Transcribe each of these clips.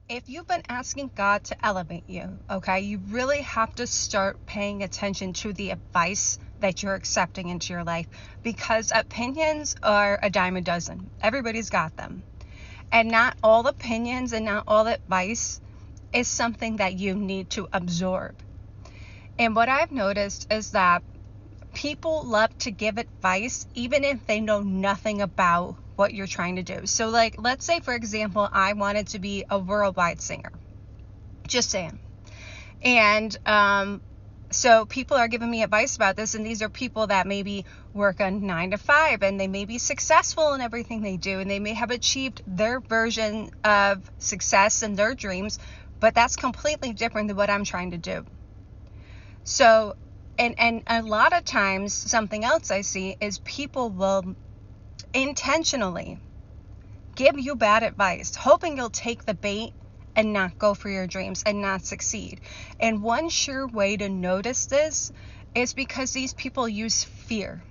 if you've been asking God to elevate you, okay, you really have to start paying attention to the advice that you're accepting into your life, because opinions are a dime a dozen. Everybody's got them. And not all opinions and not all advice is something that you need to absorb. And what I've noticed is that people love to give advice even if they know nothing about what you're trying to do. So like, let's say for example, I wanted to be a worldwide singer. Just saying. And so people are giving me advice about this, and these are people that maybe work a 9 to 5 and they may be successful in everything they do, and they may have achieved their version of success and their dreams, but that's completely different than what I'm trying to do. So and a lot of times something else I see is people will intentionally give you bad advice, hoping you'll take the bait and not go for your dreams and not succeed. And one sure way to notice this is because these people use fear.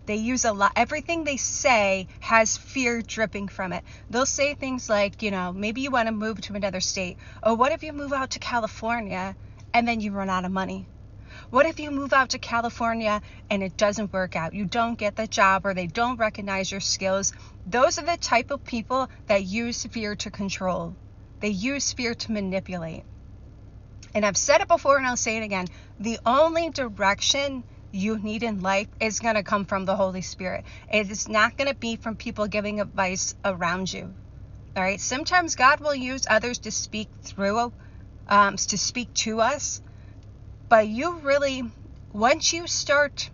They use a lot. Everything they say has fear dripping from it. They'll say things like, maybe you want to move to another state. Or what if you move out to California and then you run out of money? What if you move out to California and it doesn't work out? You don't get the job, or they don't recognize your skills. Those are the type of people that use fear to control. They use fear to manipulate. And I've said it before and I'll say it again. The only direction you need in life is going to come from the Holy Spirit. It is not going to be from people giving advice around you. All right. Sometimes God will use others to speak through, to speak to us. But you really, once you start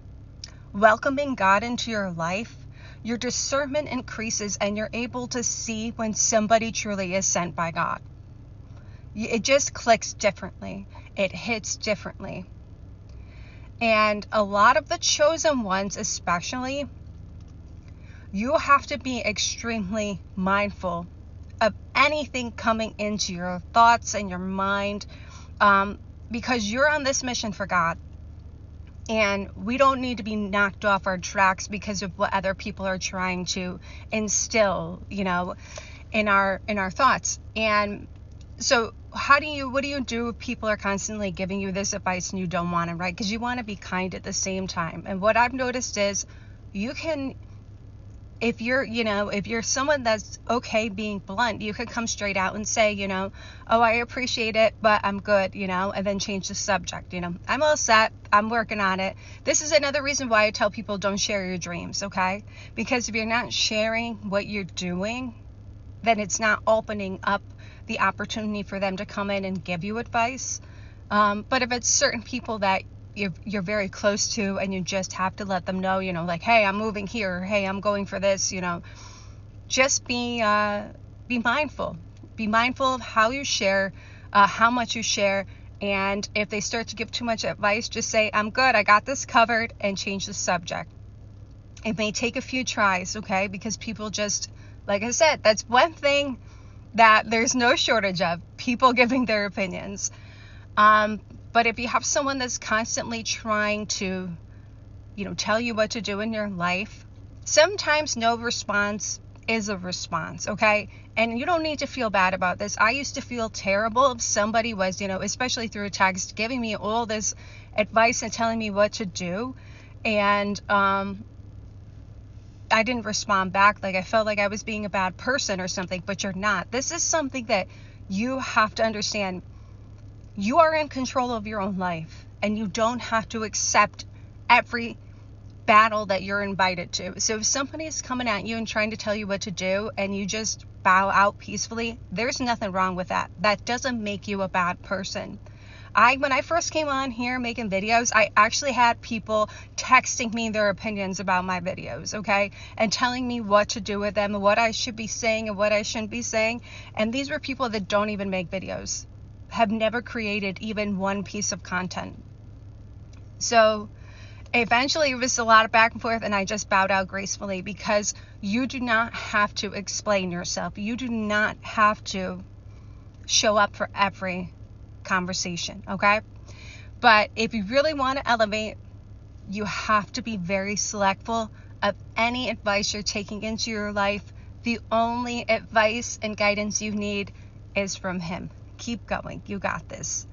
welcoming God into your life, your discernment increases and you're able to see when somebody truly is sent by God. It just clicks differently. It hits differently. And a lot of the chosen ones especially, you have to be extremely mindful of anything coming into your thoughts and your mind, because you're on this mission for God. And we don't need to be knocked off our tracks because of what other people are trying to instill, in our thoughts. And so what do you do if people are constantly giving you this advice and you don't want it, right? Because you want to be kind at the same time. And what I've noticed is you can, if you're someone that's okay being blunt, you could come straight out and say, oh, I appreciate it, but I'm good, and then change the subject. I'm all set. I'm working on it. This is another reason why I tell people don't share your dreams, okay? Because if you're not sharing what you're doing, then it's not opening up the opportunity for them to come in and give you advice. But if it's certain people that you're very close to and you just have to let them know, like, hey, I'm moving here, or, hey, I'm going for this, just be mindful. Be mindful of how you share, how much you share. And if they start to give too much advice, just say, I'm good, I got this covered, and change the subject. It may take a few tries, okay? Because people just, like I said, that's one thing that there's no shortage of, people giving their opinions. But if you have someone that's constantly trying to, tell you what to do in your life, sometimes no response is a response, okay? And you don't need to feel bad about this. I used to feel terrible if somebody was, especially through text, giving me all this advice and telling me what to do. And I didn't respond back. Like, I felt like I was being a bad person or something, but you're not. This is something that you have to understand. You are in control of your own life, and you don't have to accept every battle that you're invited to. So if somebody's coming at you and trying to tell you what to do and you just bow out peacefully, there's nothing wrong with that. That doesn't make you a bad person. When I first came on here making videos, I actually had people texting me their opinions about my videos, okay? And telling me what to do with them and what I should be saying and what I shouldn't be saying. And these were people that don't even make videos, have never created even one piece of content. So eventually it was a lot of back and forth, and I just bowed out gracefully, because you do not have to explain yourself. You do not have to show up for every conversation, okay? But if you really want to elevate, you have to be very selectful of any advice you're taking into your life. The only advice and guidance you need is from him. Keep going. You got this.